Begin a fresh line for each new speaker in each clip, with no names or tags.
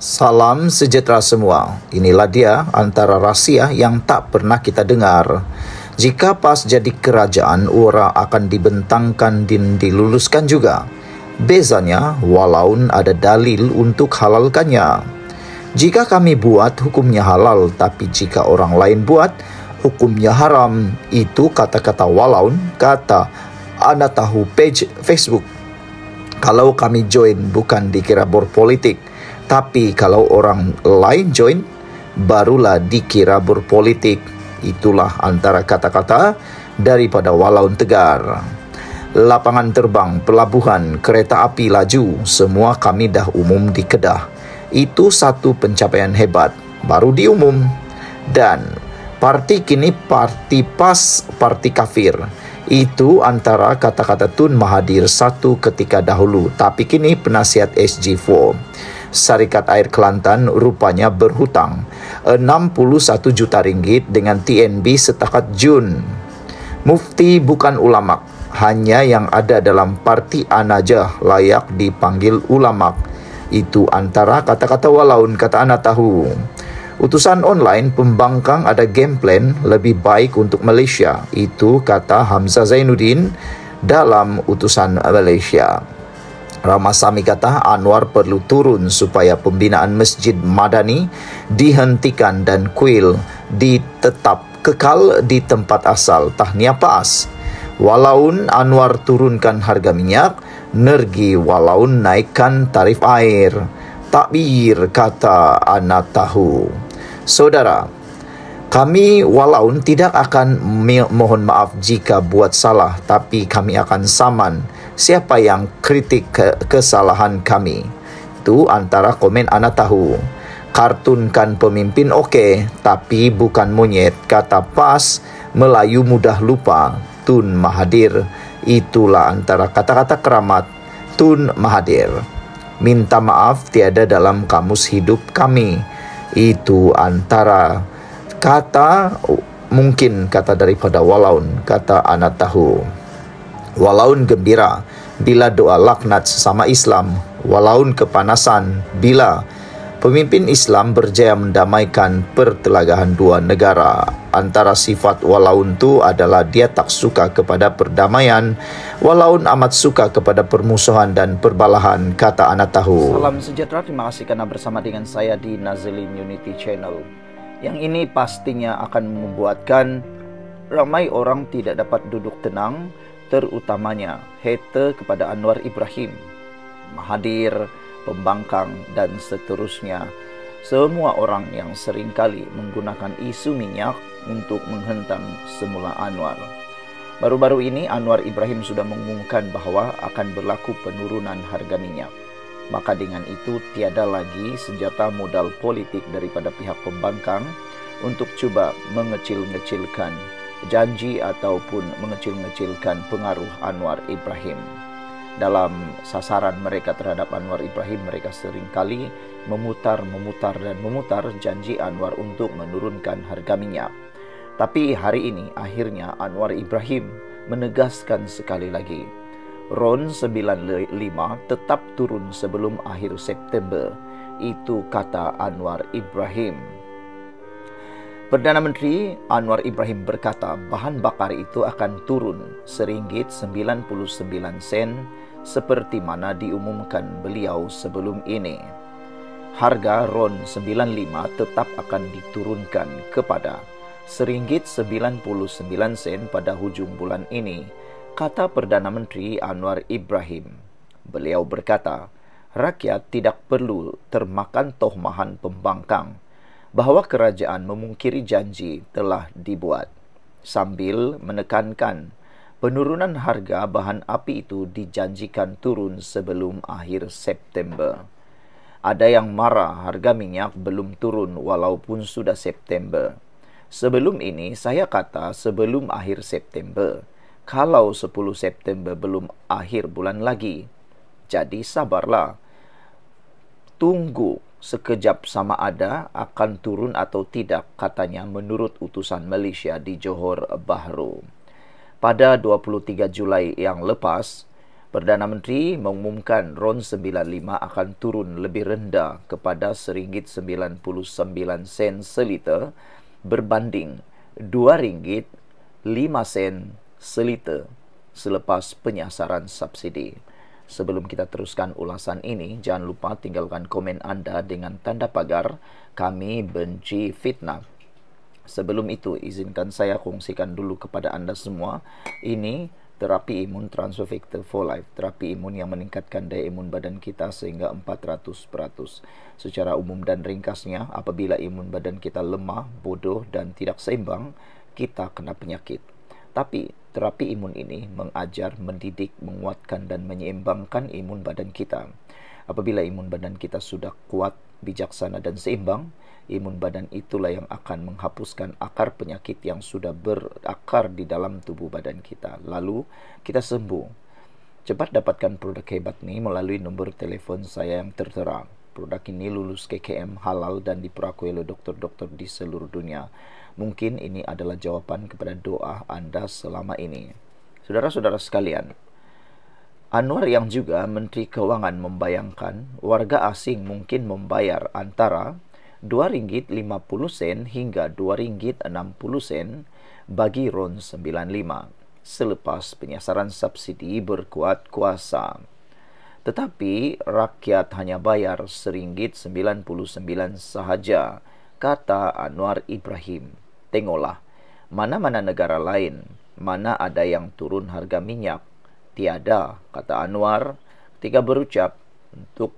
Salam sejahtera semua. Inilah dia antara rahsia yang tak pernah kita dengar. Jika PAS jadi kerajaan, orang akan dibentangkan dan diluluskan juga. Bezanya, walaupun ada dalil untuk halalkannya. Jika kami buat, hukumnya halal. Tapi jika orang lain buat, hukumnya haram. Itu kata-kata walaupun, kata anak tahu page Facebook. Kalau kami join, bukan dikira berpolitik. Tapi kalau orang lain join, barulah dikira berpolitik. Itulah antara kata-kata daripada walaupun tegar. Lapangan terbang, pelabuhan, kereta api laju, semua kami dah umum di Kedah. Itu satu pencapaian hebat, baru diumum. Dan parti kini parti PAS, parti kafir. Itu antara kata-kata Tun Mahathir satu ketika dahulu, tapi kini penasihat SG4. Syarikat Air Kelantan rupanya berhutang 61 juta ringgit dengan TNB setakat Jun. Mufti bukan ulama, hanya yang ada dalam parti Anajah layak dipanggil ulama. Itu antara kata-kata walaupun, kata anak tahu. Utusan online pembangkang ada game plan lebih baik untuk Malaysia. Itu kata Hamzah Zainuddin dalam utusan Malaysia. Ramasamy kata Anwar perlu turun supaya pembinaan Masjid Madani dihentikan dan kuil ditetap kekal di tempat asal. Tahniah PAS. Walaupun Anwar turunkan harga minyak, Nergi walaupun naikkan tarif air. Takbir, kata anak tahu. Saudara, kami walaupun tidak akan mohon maaf jika buat salah, tapi kami akan saman siapa yang kritik kesalahan kami. Itu antara komen anak tahu. Kartunkan pemimpin okey, tapi bukan monyet, kata PAS. Melayu mudah lupa, Tun Mahathir. Itulah antara kata-kata keramat Tun Mahathir. Minta maaf tiada dalam kamus hidup kami. Itu antara kata, mungkin kata daripada walaupun, kata anak tahu. Walaupun gembira bila doa laknat sesama Islam, walaupun kepanasan bila pemimpin Islam berjaya mendamaikan pertelagahan dua negara. Antara sifat walaupun itu adalah dia tak suka kepada perdamaian, walaupun amat suka kepada permusuhan dan perbalahan, kata anak tahu.
Salam sejahtera, terima kasih karena bersama dengan saya di Nazilin Unity Channel. Yang ini pastinya akan membuatkan ramai orang tidak dapat duduk tenang, terutamanya hater kepada Anwar Ibrahim, Mahathir, pembangkang dan seterusnya. Semua orang yang seringkali menggunakan isu minyak untuk menghentam semula Anwar. Baru-baru ini Anwar Ibrahim sudah mengumumkan bahwa akan berlaku penurunan harga minyak. Maka dengan itu tiada lagi senjata modal politik daripada pihak pembangkang untuk cuba mengecil-ngecilkan janji ataupun mengecil-ngecilkan pengaruh Anwar Ibrahim. Dalam sasaran mereka terhadap Anwar Ibrahim, mereka seringkali memutar janji Anwar untuk menurunkan harga minyak. Tapi hari ini akhirnya Anwar Ibrahim menegaskan sekali lagi, RON 95 tetap turun sebelum akhir September. Itu kata Anwar Ibrahim. Perdana Menteri Anwar Ibrahim berkata bahan bakar itu akan turun RM1.99 seperti mana diumumkan beliau sebelum ini. Harga RON 95 tetap akan diturunkan kepada RM1.99 pada hujung bulan ini, kata Perdana Menteri Anwar Ibrahim. Beliau berkata, rakyat tidak perlu termakan tohmahan pembangkang bahawa kerajaan memungkiri janji telah dibuat, sambil menekankan penurunan harga bahan api itu dijanjikan turun sebelum akhir September. Ada yang marah harga minyak belum turun walaupun sudah September. Sebelum ini saya kata sebelum akhir September. Kalau 10 September belum akhir bulan lagi. Jadi sabarlah. Tunggu sekejap sama ada akan turun atau tidak, katanya menurut utusan Malaysia di Johor Bahru. Pada 23 Julai yang lepas, Perdana Menteri mengumumkan RON 95 akan turun lebih rendah kepada RM1.99 seliter berbanding RM2.05 seliter selepas penyasaran subsidi. Sebelum kita teruskan ulasan ini, jangan lupa tinggalkan komen anda dengan tanda pagar "Kami benci fitnah". Sebelum itu, izinkan saya kongsikan dulu kepada anda semua, ini terapi imun Transfer Factor for Life, terapi imun yang meningkatkan daya imun badan kita sehingga 400%. Secara umum dan ringkasnya, apabila imun badan kita lemah, bodoh dan tidak seimbang, kita kena penyakit. Tapi terapi imun ini mengajar, mendidik, menguatkan dan menyeimbangkan imun badan kita. Apabila imun badan kita sudah kuat, bijaksana dan seimbang, imun badan itulah yang akan menghapuskan akar penyakit yang sudah berakar di dalam tubuh badan kita. Lalu kita sembuh. Cepat dapatkan produk hebat ini melalui nombor telefon saya yang tertera. Produk ini lulus KKM, halal dan diperakui oleh dokter-dokter di seluruh dunia. Mungkin ini adalah jawaban kepada doa anda selama ini. Saudara-saudara sekalian, Anwar yang juga Menteri Keuangan membayangkan warga asing mungkin membayar antara RM2.50 hingga RM2.60 bagi RON 95 selepas penyasaran subsidi berkuat kuasa. Tetapi rakyat hanya bayar RM1.99 sahaja, kata Anwar Ibrahim. Tengoklah, mana-mana negara lain, mana ada yang turun harga minyak? Tiada, kata Anwar ketika berucap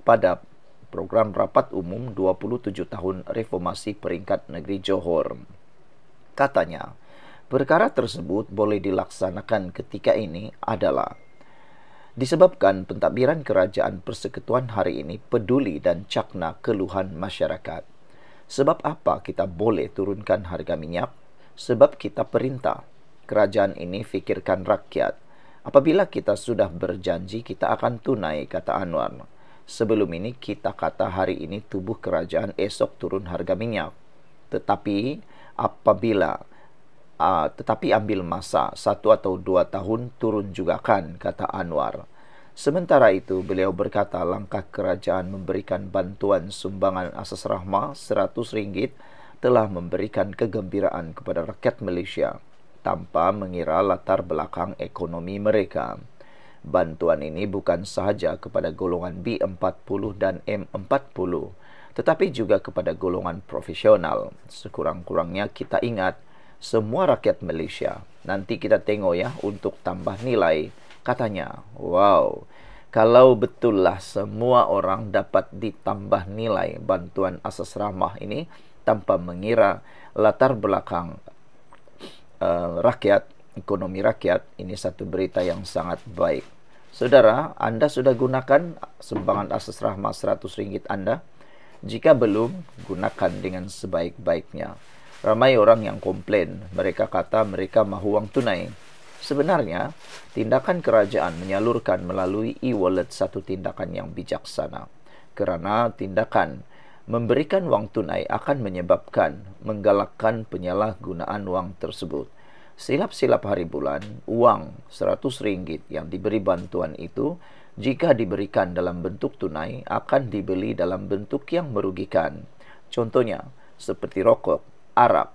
pada program rapat umum 27 tahun reformasi peringkat negeri Johor. Katanya, perkara tersebut boleh dilaksanakan ketika ini adalah disebabkan pentadbiran kerajaan persekutuan hari ini peduli dan cakna keluhan masyarakat. Sebab apa kita boleh turunkan harga minyak? Sebab kita perintah. Kerajaan ini fikirkan rakyat. Apabila kita sudah berjanji, kita akan tunai, kata Anwar. Sebelum ini kita kata hari ini tubuh kerajaan, esok turun harga minyak. Tetapi ambil masa 1 atau 2 tahun turun juga kan, kata Anwar. Sementara itu, beliau berkata langkah kerajaan memberikan bantuan sumbangan asas rahmah RM100 telah memberikan kegembiraan kepada rakyat Malaysia tanpa mengira latar belakang ekonomi mereka. Bantuan ini bukan sahaja kepada golongan B40 dan M40, tetapi juga kepada golongan profesional. Sekurang-kurangnya kita ingat, semua rakyat Malaysia. Nanti kita tengok ya untuk tambah nilai. Katanya, wow, kalau betullah semua orang dapat ditambah nilai bantuan asas rahmah ini tanpa mengira latar belakang rakyat, ekonomi rakyat, ini satu berita yang sangat baik. Saudara, anda sudah gunakan sumbangan asas rahmah RM100 anda? Jika belum, gunakan dengan sebaik-baiknya. Ramai orang yang komplain, mereka kata mereka mahu wang tunai. Sebenarnya, tindakan kerajaan menyalurkan melalui e-wallet satu tindakan yang bijaksana. Kerana tindakan memberikan wang tunai akan menyebabkan menggalakkan penyalahgunaan wang tersebut. Silap-silap hari bulan, wang RM100 yang diberi bantuan itu, jika diberikan dalam bentuk tunai, akan dibeli dalam bentuk yang merugikan. Contohnya, seperti rokok, arak,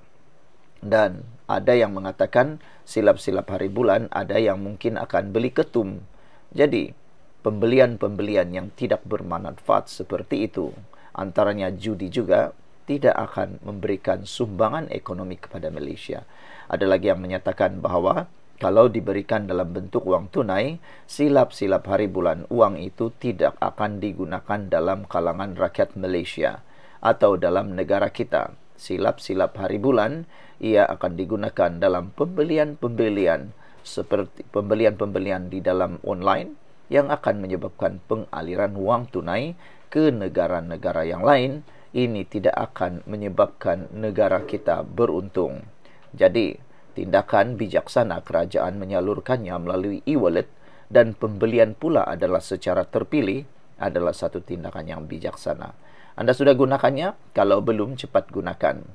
dan ada yang mengatakan silap-silap hari bulan, ada yang mungkin akan beli ketum. Jadi, pembelian-pembelian yang tidak bermanfaat seperti itu, antaranya judi juga, tidak akan memberikan sumbangan ekonomi kepada Malaysia. Ada lagi yang menyatakan bahawa kalau diberikan dalam bentuk wang tunai, silap-silap hari bulan, uang itu tidak akan digunakan dalam kalangan rakyat Malaysia atau dalam negara kita. Silap-silap hari bulan, ia akan digunakan dalam pembelian-pembelian seperti pembelian-pembelian di dalam online yang akan menyebabkan pengaliran wang tunai ke negara-negara yang lain. Ini tidak akan menyebabkan negara kita beruntung. Jadi, tindakan bijaksana kerajaan menyalurkannya melalui e-wallet dan pembelian pula adalah secara terpilih adalah satu tindakan yang bijaksana. Anda sudah gunakannya? Kalau belum, cepat gunakan.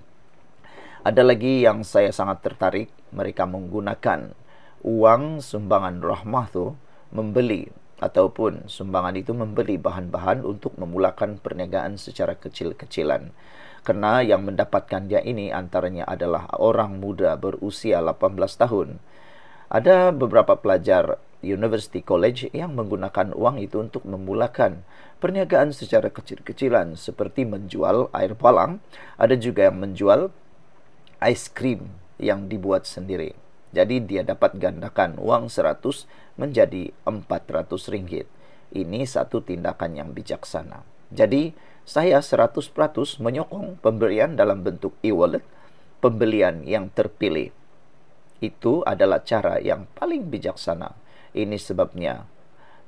Ada lagi yang saya sangat tertarik, mereka menggunakan uang sumbangan rahmah tu membeli ataupun sumbangan itu membeli bahan-bahan untuk memulakan perniagaan secara kecil-kecilan. Karena yang mendapatkannya ini antaranya adalah orang muda berusia 18 tahun. Ada beberapa pelajar University College yang menggunakan uang itu untuk memulakan perniagaan secara kecil-kecilan seperti menjual air palang, ada juga yang menjual ice cream yang dibuat sendiri. Jadi dia dapat gandakan uang 100 menjadi 400 ringgit. Ini satu tindakan yang bijaksana. Jadi saya 100% menyokong pemberian dalam bentuk e-wallet, pembelian yang terpilih. Itu adalah cara yang paling bijaksana. Ini sebabnya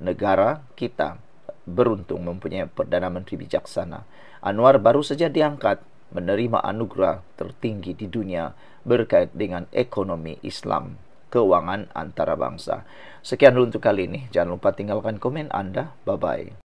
negara kita beruntung mempunyai Perdana Menteri bijaksana. Anwar baru saja diangkat menerima anugerah tertinggi di dunia berkait dengan ekonomi Islam, keuangan antarabangsa. Sekian dulu untuk kali ini. Jangan lupa tinggalkan komen Anda. Bye-bye.